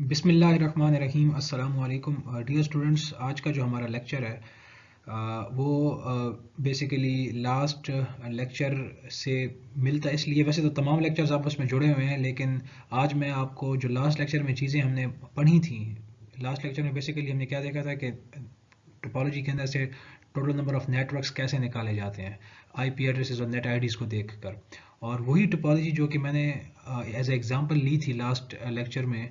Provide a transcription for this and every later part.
बिस्मिल्लाहिर्रहमानिर्रहीम अस्सलाम वालेकुम डियर स्टूडेंट्स। आज का जो हमारा लेक्चर है वो बेसिकली लास्ट लेक्चर से मिलता है। इसलिए वैसे तो तमाम लेक्चर्स आपस में जुड़े हुए हैं, लेकिन आज मैं आपको जो लास्ट लेक्चर में चीज़ें हमने पढ़ी थी, लास्ट लेक्चर में बेसिकली हमने क्या देखा था कि टोपोलॉजी के अंदर से टोटल नंबर ऑफ नेटवर्क्स कैसे निकाले जाते हैं आईपी एड्रेसेस और नेट आईडीज़ को देखकर। और वही टोपोलॉजी जो कि मैंने एज ए एग्जांपल ली थी लास्ट लेक्चर में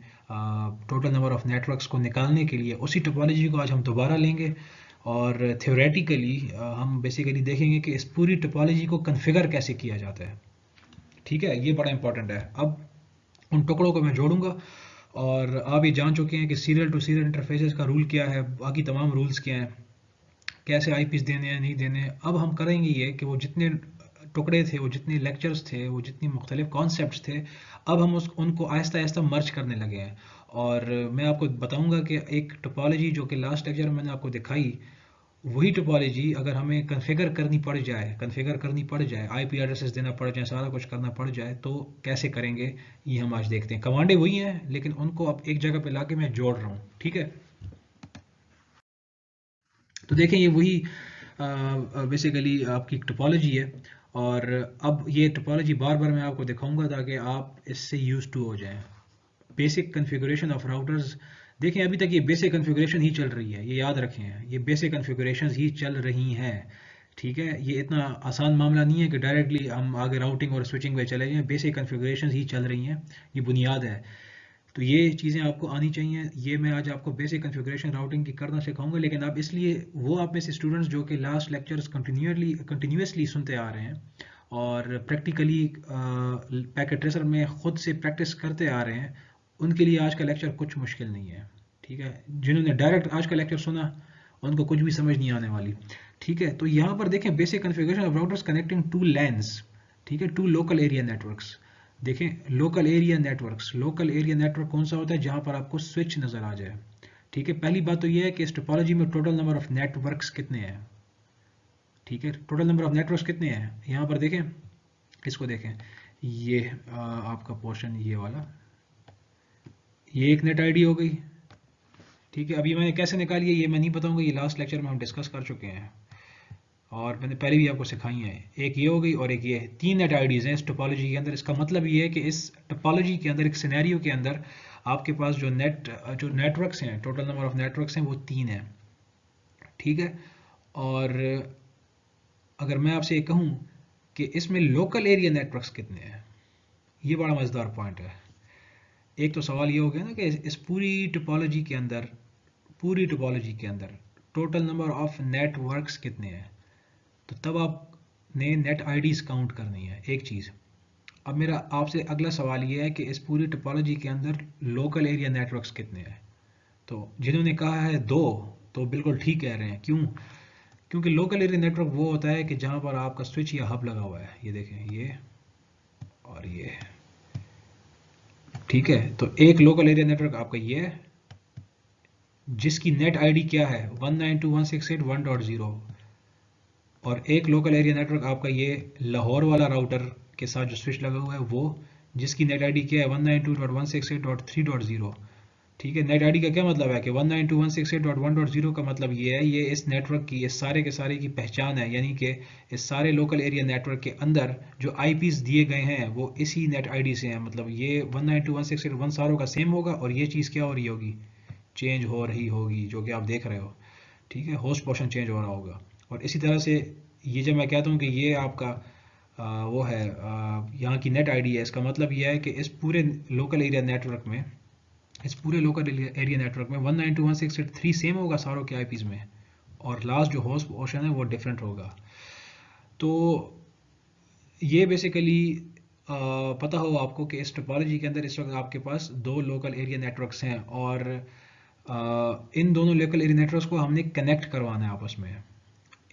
टोटल नंबर ऑफ नेटवर्क्स को निकालने के लिए, उसी टोपोलॉजी को आज हम दोबारा लेंगे और थ्योरेटिकली हम बेसिकली देखेंगे कि इस पूरी टोपोलॉजी को कन्फिगर कैसे किया जाता है। ठीक है, ये बड़ा इंपॉर्टेंट है। अब उन टुकड़ों को मैं जोड़ूंगा और आप ये जान चुके हैं कि सीरियल टू सीरियल इंटरफेसेस का रूल क्या है, बाकी तमाम रूल्स क्या हैं, कैसे आईपीस देने हैं नहीं देने। अब हम करेंगे ये कि वो जितने टुकड़े थे, वो जितने लेक्चर्स थे, वो जितनी मुख्तलिफ कॉन्सेप्ट्स थे, अब हम उनको आहिस्ता आहिस्ता मर्ज करने लगे हैं। और मैं आपको बताऊंगा कि एक टोपोलॉजी जो कि लास्ट लेक्चर में मैंने आपको दिखाई, वही टोपोलॉजी अगर हमें कन्फिगर करनी पड़ जाए, आईपी एड्रेसेस देना पड़ जाए, सारा कुछ करना पड़ जाए, तो कैसे करेंगे ये हम आज देखते हैं। कमांडें वही हैं, लेकिन उनको अब एक जगह पे लाके मैं जोड़ रहा हूँ। ठीक है, तो देखें ये वही बेसिकली आपकी टोपोलॉजी है। और अब ये टोपोलॉजी बार बार मैं आपको दिखाऊंगा ताकि आप इससे यूज टू हो जाएं। बेसिक कन्फिगरेशन ऑफ राउटर्स, देखें अभी तक ये बेसिक कन्फिगरेशन ही चल रही है, ये याद रखें, ये बेसिक कन्फिगरेशन ही चल रही हैं। ठीक है, ये इतना आसान मामला नहीं है कि डायरेक्टली हम आगे राउटिंग और स्विचिंग पे चले जाएं। बेसिक कन्फिगरेशन ही चल रही हैं, ये बुनियाद है। तो ये चीज़ें आपको आनी चाहिए। ये मैं आज आपको बेसिक कॉन्फ़िगरेशन राउटिंग की करना सिखाऊंगा, लेकिन आप इसलिए वो आप में से स्टूडेंट्स जो कि लास्ट लेक्चर्स कंटिन्यूसली सुनते आ रहे हैं और प्रैक्टिकली पैकेट ट्रेसर में ख़ुद से प्रैक्टिस करते आ रहे हैं, उनके लिए आज का लेक्चर कुछ मुश्किल नहीं है। ठीक है, जिन्होंने डायरेक्ट आज का लेक्चर सुना उनको कुछ भी समझ नहीं आने वाली। ठीक है, तो यहाँ पर देखें basic configuration of routers connecting to LANs, ठीक है, टू लोकल एरिया नेटवर्क्स। देखें local area networks, local area network कौन सा होता है? जहां पर आपको स्विच नजर आ जाए। ठीक है, पहली बात तो यह है कि इस टोपोलॉजी में टोटल नंबर ऑफ नेटवर्क्स कितने हैं। ठीक है, टोटल नंबर ऑफ नेटवर्क्स कितने हैं यहां पर देखें, इसको देखें, ये आपका पोर्शन ये वाला, ये एक नेट आईडी हो गई। ठीक है, अभी मैंने कैसे निकाली है ये मैं नहीं बताऊंगा, ये लास्ट लेक्चर में हम डिस्कस कर चुके हैं और मैंने पहले भी आपको सिखाई है। एक ये हो गई और एक ये, तीन नेट आईडीज़ हैं इस टोपोलॉजी के अंदर। इसका मतलब ये है कि इस टोपोलॉजी के अंदर, एक सिनेरियो के अंदर, आपके पास जो नेटवर्क्स हैं, टोटल नंबर ऑफ नेटवर्क्स हैं, वो तीन हैं। ठीक है, और अगर मैं आपसे ये कहूँ कि इसमें लोकल एरिया नेटवर्क्स कितने हैं, ये बड़ा मज़ेदार पॉइंट है। एक तो सवाल ये हो गया ना कि इस पूरी टोपोलॉजी के अंदर टोटल नंबर ऑफ नेटवर्क्स कितने हैं, तो तब आपने नेट आईडीज़ काउंट करनी है, एक चीज़। अब मेरा आपसे अगला सवाल ये है कि इस पूरी टोपोलॉजी के अंदर लोकल एरिया नेटवर्क्स कितने हैं। तो जिन्होंने कहा है दो, तो बिल्कुल ठीक कह रहे हैं। क्यों? क्योंकि लोकल एरिया नेटवर्क वो होता है कि जहां पर आपका स्विच या हब लगा हुआ है, ये देखें, ये और ये। ठीक है, तो एक लोकल एरिया नेटवर्क आपका ये है जिसकी नेट आईडी क्या है 192.168.1.0, और एक लोकल एरिया नेटवर्क आपका ये लाहौर वाला राउटर के साथ जो स्विच लगा हुआ है, वो जिसकी नेट आईडी क्या है 192.168.3.0। ठीक है, नेट आईडी का क्या मतलब है कि 192.168.1.0 का मतलब ये है, ये इस नेटवर्क की, इस सारे के सारे की पहचान है, यानी कि इस सारे लोकल एरिया नेटवर्क के अंदर जो आईपीस दिए गए हैं वो इसी नेट आईडी से हैं। मतलब ये 192.168.1 सारों का सेम होगा और ये चीज़ क्या हो रही होगी, चेंज हो रही होगी, जो कि आप देख रहे हो। ठीक है, होस्ट पोर्शन चेंज हो रहा होगा। और इसी तरह से ये जब मैं कहता हूँ कि ये आपका वो है यहाँ की नेट आईडी है, इसका मतलब ये है कि इस पूरे लोकल एरिया नेटवर्क में 192.168.3 सेम होगा सारों के आईपीज़ में, और लास्ट जो होस्ट पोर्शन है वो डिफरेंट होगा। तो ये बेसिकली पता हो आपको कि इस टोपोलॉजी के अंदर इस वक्त आपके पास दो लोकल एरिया नेटवर्क्स हैं और इन दोनों लोकल एरिया नेटवर्क्स को हमने कनेक्ट करवाना है आपस में,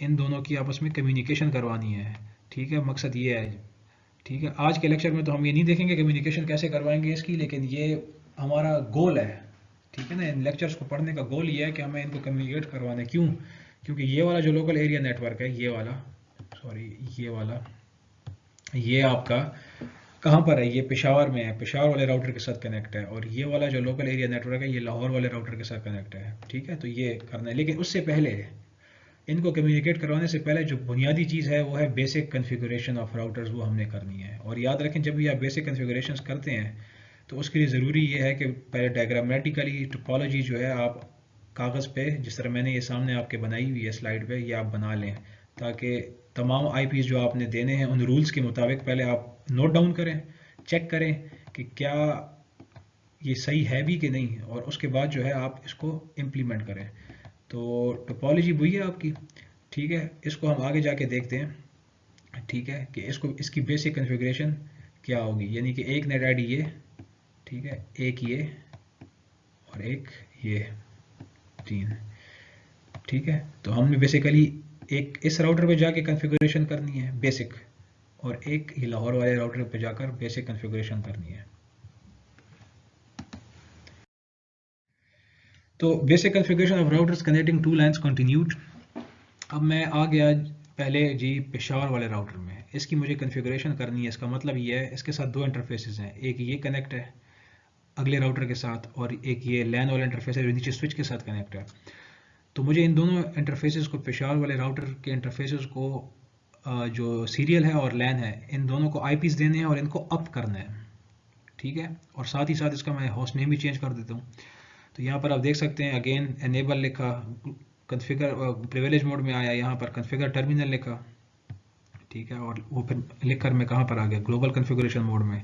इन दोनों की आपस में कम्युनिकेशन करवानी है। ठीक है, मकसद ये है। ठीक है, आज के लेक्चर में तो हम ये नहीं देखेंगे कम्युनिकेशन कैसे करवाएंगे इसकी, लेकिन ये हमारा गोल है। ठीक है ना, इन लेक्चर्स को पढ़ने का गोल ये है कि हमें इनको कम्युनिकेट करवाना है। क्यों? क्योंकि ये वाला जो लोकल एरिया नेटवर्क है, ये वाला, सॉरी ये वाला, ये आपका कहाँ पर है, ये पेशावर में है, पेशावर वाले राउटर के साथ कनेक्ट है, और ये वाला जो लोकल एरिया नेटवर्क है ये लाहौर वाले राउटर के साथ कनेक्ट है। ठीक है, तो ये करना है, लेकिन उससे पहले इनको कम्युनिकेट करवाने से पहले जो बुनियादी चीज़ है वो है बेसिक कन्फिगरेशन ऑफ राउटर्स, वो हमने करनी है। और याद रखें जब भी आप बेसिक कन्फिगरेशन करते हैं तो उसके लिए ज़रूरी ये है कि पहले डायग्रामेटिकली टोपोलॉजी जो है आप कागज़ पे, जिस तरह मैंने ये सामने आपके बनाई हुई है स्लाइड पे, ये आप बना लें, ताकि तमाम आईपीस जो आपने देने हैं उन रूल्स के मुताबिक पहले आप नोट डाउन करें, चेक करें कि क्या ये सही है भी कि नहीं, और उसके बाद जो है आप इसको इम्प्लीमेंट करें। तो टोपोलॉजी वही है आपकी। ठीक है, इसको हम आगे जाके देखते हैं। ठीक है, कि इसको इसकी बेसिक कन्फिग्रेशन क्या होगी, यानी कि एक नेट आईडी ये, ठीक है, एक ये और एक ये, तीन। ठीक है, तो हमने बेसिकली एक इस राउटर पे जाके कन्फिग्रेशन करनी है बेसिक, और एक ये लाहौर वाले राउटर पे जाकर बेसिक कन्फिग्रेशन करनी है। तो basic configuration of routers connecting two lines continued. अब मैं आ गया पहले जी पेशावर वाले राउटर में, इसकी मुझे कन्फिग्रेशन करनी है। इसका मतलब ये है इसके साथ दो इंटरफेसेस हैं, एक ये कनेक्ट है अगले राउटर के साथ, और एक ये लैन वाला इंटरफेस है जो नीचे स्विच के साथ कनेक्ट है। तो मुझे इन दोनों इंटरफेसेस को, पेशावर वाले राउटर के इंटरफेसेस को जो सीरियल है और लैन है, इन दोनों को आईपीस देने हैं और इनको अप करना है। ठीक है, और साथ ही साथ इसका मैं होस्ट नेम भी चेंज कर देता हूँ। तो यहाँ पर आप देख सकते हैं अगेन एनेबल लिखा, कन्फिगर प्रिविलेज मोड में आया, यहाँ पर कन्फिगर टर्मिनल लिखा। ठीक है, और वो फिर लिख कर मैं कहाँ पर आ गया, ग्लोबल कन्फिगरेशन मोड में।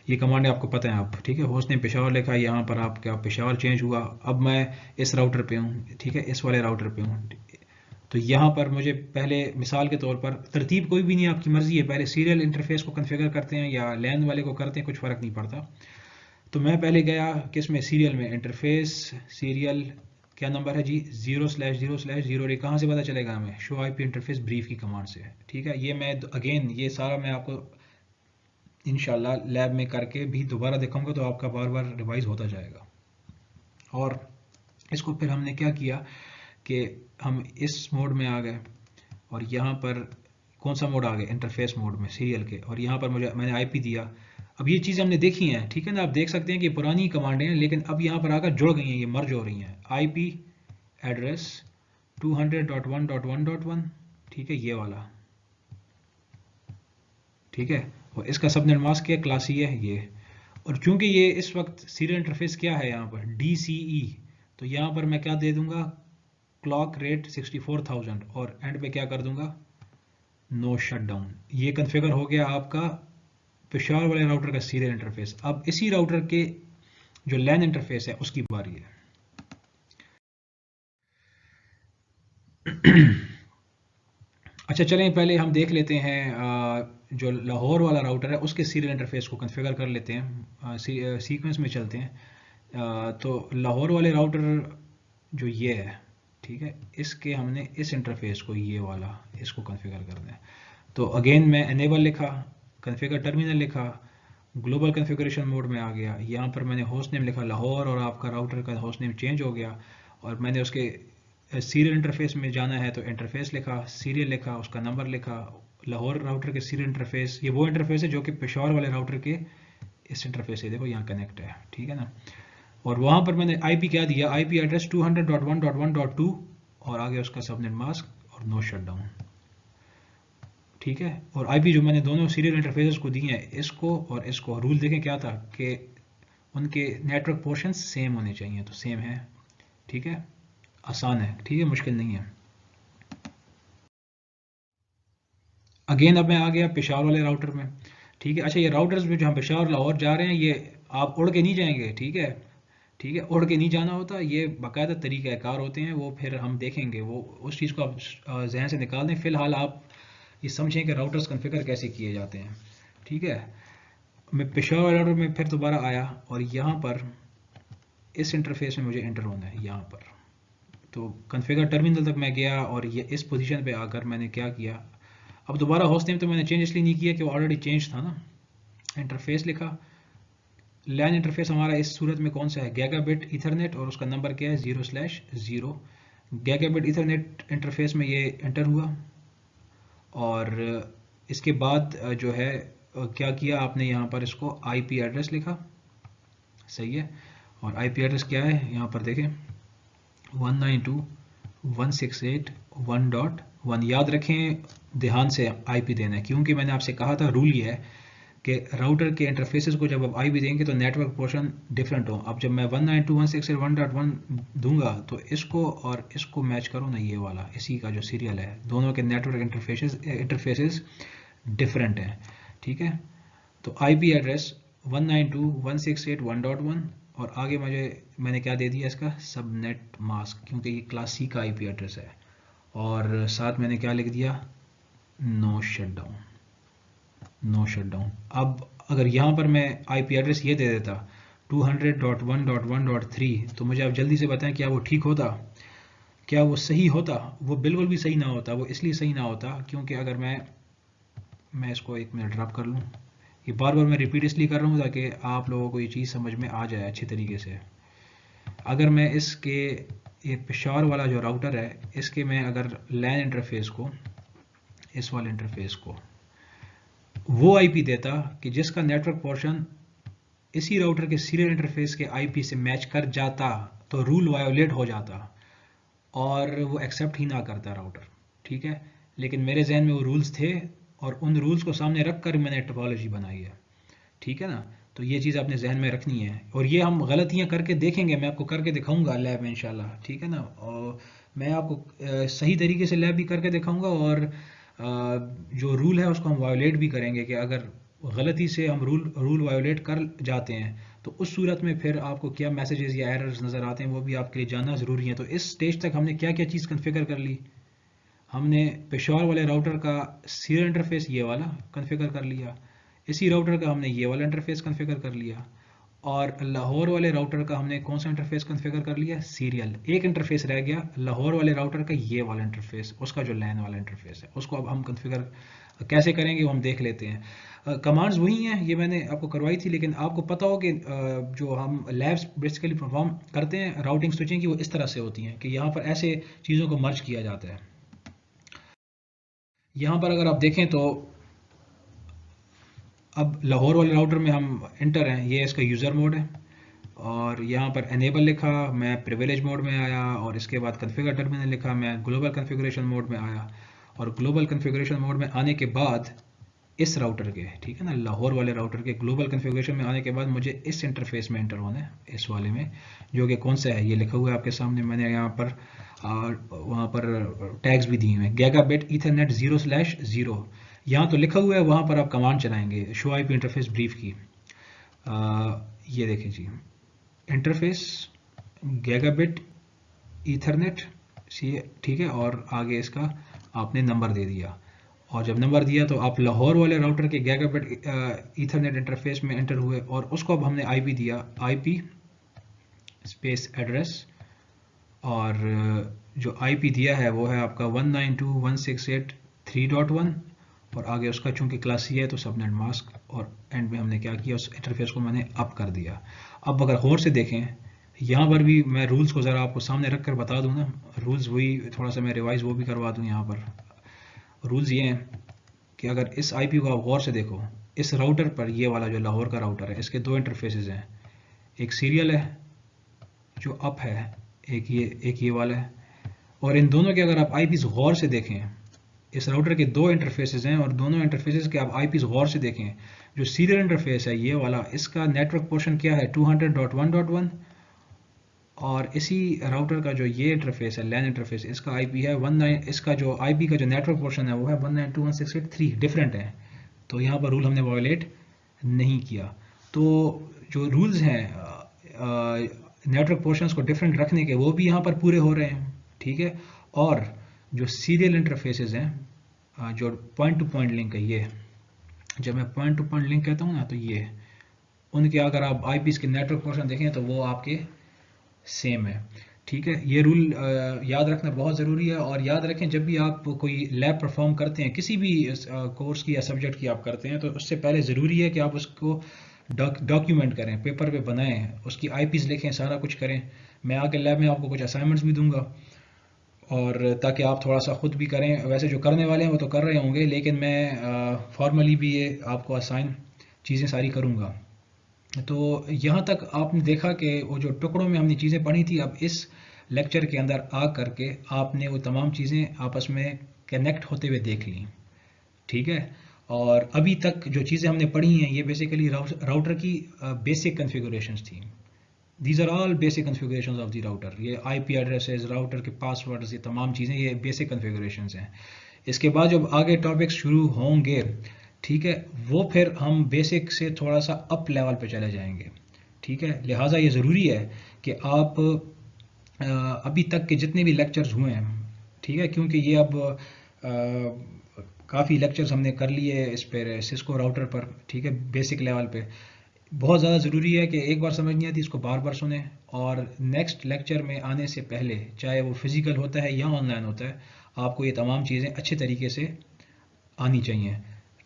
ये कमांड आपको पता है आप, ठीक है, होस्ट नेम पेशावर लिखा, यहाँ पर आपका पेशावर चेंज हुआ। अब मैं इस राउटर पे हूँ, ठीक है, इस वाले राउटर पे हूँ। तो यहाँ पर मुझे पहले मिसाल के तौर पर, तरतीब कोई भी नहीं, आपकी मर्जी है, पहले सीरियल इंटरफेस को कन्फिगर करते हैं या लैन वाले को करते हैं, कुछ फ़र्क नहीं पड़ता। तो मैं पहले गया किस में, सीरियल में, इंटरफेस सीरियल, क्या नंबर है जी, 0/0/0। ये कहाँ से पता चलेगा हमें, शो आईपी इंटरफेस ब्रीफ की कमांड से। ठीक है, ये मैं अगेन ये सारा मैं आपको इंशाल्लाह लैब में करके भी दोबारा दिखाऊंगा, तो आपका बार बार रिवाइज होता जाएगा। और इसको फिर हमने क्या किया कि हम इस मोड में आ गए, और यहाँ पर कौन सा मोड आ गया, इंटरफेस मोड में सीरियल के, और यहाँ पर मैंने आईपी दिया। अब ये चीज़ हमने देखी है, ठीक है ना, आप देख सकते हैं कि पुरानी कमांडें हैं, लेकिन अब यहाँ पर आकर जुड़ गई हैं, ये मर्ज हो रही हैं। आईपी एड्रेस 200.1.1.1, ठीक है, ये वाला, ठीक है, और इसका सबनेट मास्क क्या, क्लास ही है ये। और चूंकि ये इस वक्त सीरियल इंटरफेस क्या है यहाँ पर, DCE, तो यहाँ पर मैं क्या दे दूंगा, क्लॉक रेट 64,000, और एंड पे क्या कर दूंगा, नो शटडाउन। ये कन्फिगर हो गया आपका पेशावर वाले राउटर का सीरियल इंटरफेस। अब इसी राउटर के जो लैन इंटरफेस है उसकी बारी है। अच्छा चलें, पहले हम देख लेते हैं जो लाहौर वाला राउटर है उसके सीरियल इंटरफेस को कॉन्फ़िगर कर लेते हैं, सीक्वेंस में चलते हैं। तो लाहौर वाले राउटर जो ये है, ठीक है, इसके हमने इस इंटरफेस को, ये वाला, इसको कॉन्फ़िगर करना है। तो अगेन मैं एनेबल लिखा, कॉन्फ़िगर टर्मिनल लिखा, ग्लोबल कॉन्फ़िगरेशन मोड में आ गया, यहाँ पर मैंने होस्ट नेम लिखा लाहौर, और आपका राउटर का होस्ट नेम चेंज हो गया, और मैंने उसके सीरियल इंटरफेस में जाना है तो इंटरफेस लिखा, सीरियल लिखा, उसका नंबर लिखा, लाहौर राउटर के सीरियल इंटरफेस, ये वो इंटरफेस है जो कि पेशावर वाले राउटर के इस इंटरफेस से, देखो यहाँ कनेक्ट है, ठीक है ना। और वहाँ पर मैंने आईपी क्या दिया, आईपी एड्रेस 200.1.1.2, और आगे उसका सबनेट मास्क और नो शटडाउन। ठीक है, और आईपी जो मैंने दोनों सीरियल इंटरफेसेस को दिए हैं, इसको और इसको, रूल देखें क्या था कि उनके नेटवर्क पोर्शंस सेम होने चाहिए, तो सेम है। ठीक है, आसान है, ठीक है, मुश्किल नहीं है। अगेन अब मैं आ गया पेशावर वाले राउटर में। ठीक है, अच्छा ये राउटर्स में जो हम पेशावर लाहौर जा रहे हैं, ये आप उड़ के नहीं जाएंगे, ठीक है, ठीक है, उड़ के नहीं जाना होता, ये बाकायदा तरीक़ा कार होते हैं, वो फिर हम देखेंगे, वो उस चीज़ को आप जहन से निकाल दें। फ़िलहाल आप ये समझें कि राउटर्स कॉन्फ़िगर कैसे किए जाते हैं। ठीक है, मैं पेशावर राउटर में फिर दोबारा आया, और यहाँ पर इस इंटरफेस में मुझे एंटर होना है यहाँ पर। तो कॉन्फ़िगर टर्मिनल तक मैं गया, और ये इस पोजीशन पे आकर मैंने क्या किया, अब दोबारा होस्ट नेम तो मैंने चेंज इसलिए नहीं किया कि वो ऑलरेडी चेंज था ना। इंटरफेस लिखा, लैन इंटरफेस हमारा इस सूरत में कौन सा है, गीगाबिट ईथरनेट, और उसका नंबर क्या है, 0/0। गीगाबिट ईथरनेट इंटरफेस में ये एंटर हुआ, और इसके बाद जो है क्या किया आपने, यहाँ पर इसको आईपी एड्रेस लिखा, सही है। और आईपी एड्रेस क्या है यहाँ पर देखें, 192.168.1.1। याद रखें, ध्यान से आईपी देना है, क्योंकि मैंने आपसे कहा था रूल ये है कि राउटर के इंटरफेसेस को जब आप आईपी देंगे तो नेटवर्क पोर्शन डिफरेंट हो। अब जब मैं 192.168.1.1 दूंगा तो इसको और इसको मैच करो ना, ये वाला इसी का जो सीरियल है, दोनों के नेटवर्क इंटरफेसेस डिफरेंट हैं, ठीक है। तो आईपी एड्रेस 192.168.1.1 और आगे मैंने क्या दे दिया इसका, सबनेट मास्क, क्योंकि ये क्लास सी का आईपी एड्रेस है। और साथ मैंने क्या लिख दिया, नो शटडाउन, नो शटडाउन। अब अगर यहाँ पर मैं आईपी एड्रेस ये दे देता 200.1.1.3 तो मुझे आप जल्दी से बताएं क्या वो ठीक होता, क्या वो सही होता? वो बिल्कुल भी सही ना होता। वो इसलिए सही ना होता क्योंकि अगर मैं इसको 1 मिनट ड्रॉप कर लूँ, ये बार बार मैं रिपीट इसलिए कर रहा हूँ ताकि आप लोगों को ये चीज़ समझ में आ जाए अच्छी तरीके से। अगर मैं इसके ये पेशावर वाला जो राउटर है, इसके मैं अगर लैन इंटरफेस को, इस वाले इंटरफेस को वो आईपी देता कि जिसका नेटवर्क पोर्शन इसी राउटर के सीरियल इंटरफेस के आईपी से मैच कर जाता, तो रूल वायोलेट हो जाता और वो एक्सेप्ट ही ना करता राउटर, ठीक है। लेकिन मेरे जहन में वो रूल्स थे और उन रूल्स को सामने रख कर मैंने टोपोलॉजी बनाई है, ठीक है ना। तो ये चीज़ आपने जहन में रखनी है और ये हम गलतियां करके देखेंगे, मैं आपको करके दिखाऊंगा लैब में इंशाल्लाह, ठीक है ना। और मैं आपको सही तरीके से लैब भी करके दिखाऊंगा और जो रूल है उसको हम वायोलेट भी करेंगे कि अगर गलती से हम रूल वायोलेट कर जाते हैं तो उस सूरत में फिर आपको क्या मैसेजेस या एरर्स नज़र आते हैं, वो भी आपके लिए जानना ज़रूरी है। तो इस स्टेज तक हमने क्या क्या चीज़ कन्फिगर कर ली, हमने पेशावर वाले राउटर का सीरियल इंटरफेस ये वाला कन्फिगर कर लिया, इसी राउटर का हमने ये वाला इंटरफेस कन्फिगर कर लिया, और लाहौर वाले राउटर का हमने कौन सा इंटरफेस कन्फिगर कर लिया, सीरियल। एक इंटरफेस रह गया लाहौर वाले राउटर का, ये वाला इंटरफेस, उसका जो लैन वाला इंटरफेस है उसको अब हम कन्फिगर कैसे करेंगे वो हम देख लेते हैं। कमांड्स वही हैं, ये मैंने आपको करवाई थी, लेकिन आपको पता हो कि जो हम लैब्स बेसिकली परफॉर्म करते हैं राउटिंग स्विचिंग की, वो इस तरह से होती हैं कि यहाँ पर ऐसे चीज़ों को मर्ज किया जाता है। यहाँ पर अगर आप देखें तो अब लाहौर वाले राउटर में हम इंटर हैं, ये इसका यूज़र मोड है और यहाँ पर एनेबल लिखा, मैं प्रिविलेज मोड में आया और इसके बाद कॉन्फ़िगर टर्मिनल लिखा, मैं ग्लोबल कॉन्फ़िगरेशन मोड में आया और ग्लोबल कॉन्फ़िगरेशन मोड में आने के बाद इस राउटर के, ठीक है ना, लाहौर वाले राउटर के ग्लोबल कॉन्फ़िगरेशन में आने के बाद मुझे इस इंटरफेस में एंटर होना है, इस वाले में, जो कि कौन सा है ये लिखा हुआ है आपके सामने। मैंने यहाँ पर वहाँ पर टैग्स भी दिए हुए हैं, गीगाबिट ईथरनेट 0/0, यहाँ तो लिखा हुआ है, वहाँ पर आप कमांड चलाएंगे शो आईपी इंटरफेस ब्रीफ की। ये देखें जी, इंटरफेस गीगाबिट ईथरनेट, ठीक है, और आगे इसका आपने नंबर दे दिया और जब नंबर दिया तो आप लाहौर वाले राउटर के गीगाबिट ईथरनेट इंटरफेस में एंटर हुए और उसको अब हमने आईपी दिया, आईपी स्पेस एड्रेस, और जो आईपी दिया है वो है आपका 192.168.3.1 और आगे उसका चूंकि क्लास सी है तो सबनेट मास्क, और एंड में हमने क्या किया, उस इंटरफेस को मैंने अप कर दिया। अब अगर गौर से देखें यहाँ पर भी मैं रूल्स को ज़रा आपको सामने रख कर बता दूँ ना, रूल्स वही थोड़ा सा मैं रिवाइज वो भी करवा दूँ। यहाँ पर रूल्स ये हैं कि अगर इस आईपी को आप गौर से देखो, इस राउटर पर, ये वाला जो लाहौर का राउटर है, इसके दो इंटरफेसेस हैं, एक सीरियल है जो अप है, एक ये वाला है, और इन दोनों के अगर आप आईपीस गौर से देखें, इस राउटर के दो इंटरफेसेस हैं और दोनों इंटरफेसेस के आप आईपीस गौर से देखें, जो सीरियल इंटरफेस है ये वाला, इसका नेटवर्क पोर्शन क्या है, 200.1.1, और इसी राउटर का जो ये इंटरफेस है लैन इंटरफेस, इसका आईपी है 19, इसका जो आईपी का जो नेटवर्क पोर्शन है वो है 192.168.3, डिफरेंट है। तो यहाँ पर रूल हमने वायोलेट नहीं किया। तो जो रूल्स हैं नेटवर्क पोर्शंस को डिफरेंट रखने के, वो भी यहाँ पर पूरे हो रहे हैं, ठीक है। और जो सीरियल इंटरफेसेस हैं, जो पॉइंट टू पॉइंट लिंक है, ये जब मैं पॉइंट टू पॉइंट लिंक कहता हूँ ना, तो ये उनके अगर आप आईपीस के नेटवर्क पोर्शन देखें तो वो आपके सेम है, ठीक है। ये रूल याद रखना बहुत ज़रूरी है। और याद रखें जब भी आप कोई लैब परफॉर्म करते हैं, किसी भी कोर्स की या सब्जेक्ट की आप करते हैं, तो उससे पहले ज़रूरी है कि आप उसको डॉक्यूमेंट करें, पेपर पे बनाएं, उसकी आईपीस लिखें, सारा कुछ करें। मैं आके लैब में आपको कुछ असाइनमेंट्स भी दूंगा और ताकि आप थोड़ा सा ख़ुद भी करें। वैसे जो करने वाले हैं वो तो कर रहे होंगे, लेकिन मैं फॉर्मली भी ये आपको असाइन चीज़ें सारी करूँगा। तो यहाँ तक आपने देखा कि वो जो टुकड़ों में हमने चीज़ें पढ़ी थी, अब इस लेक्चर के अंदर आ करके आपने वो तमाम चीज़ें आपस में कनेक्ट होते हुए देख ली, ठीक है। और अभी तक जो चीज़ें हमने पढ़ी हैं ये बेसिकली राउटर की बेसिक कन्फिगरेशंस थी। These are all basic configurations of the router. ये आईपी एड्रेसेस, राउटर के पासवर्ड्स, ये तमाम चीज़ें ये बेसिक कन्फिगरेशंस हैं। इसके बाद जब आगे टॉपिक्स शुरू होंगे, ठीक है, वो फिर हम बेसिक से थोड़ा सा अप लेवल पे चले जाएंगे, ठीक है। लिहाजा ये ज़रूरी है कि आप अभी तक के जितने भी लेक्चर्स हुए हैं, ठीक है, क्योंकि ये अब काफ़ी लेक्चर्स हमने कर लिए इस पर, सिस्को राउटर पर, ठीक है, बेसिक लेवल पे। बहुत ज़्यादा ज़रूरी है कि एक बार समझ नहीं आती इसको बार बार सुने, और नेक्स्ट लेक्चर में आने से पहले, चाहे वो फिज़िकल होता है या ऑनलाइन होता है, आपको ये तमाम चीज़ें अच्छे तरीके से आनी चाहिए,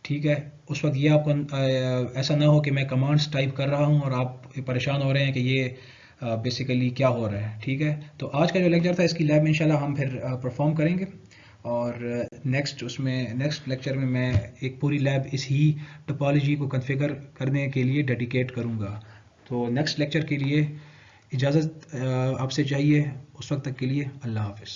ठीक है। उस वक्त ये आपको ऐसा ना हो कि मैं कमांड्स टाइप कर रहा हूँ और आप परेशान हो रहे हैं कि ये बेसिकली क्या हो रहा है, ठीक है। तो आज का जो लेक्चर था इसकी लैब में इंशाल्लाह हम फिर परफॉर्म करेंगे, और नेक्स्ट लेक्चर में मैं एक पूरी लैब इस ही टोपोलॉजी को कॉन्फ़िगर करने के लिए डेडिकेट करूँगा। तो नेक्स्ट लेक्चर के लिए इजाज़त आपसे चाहिए। उस वक्त तक के लिए अल्लाह हाफ़िज़।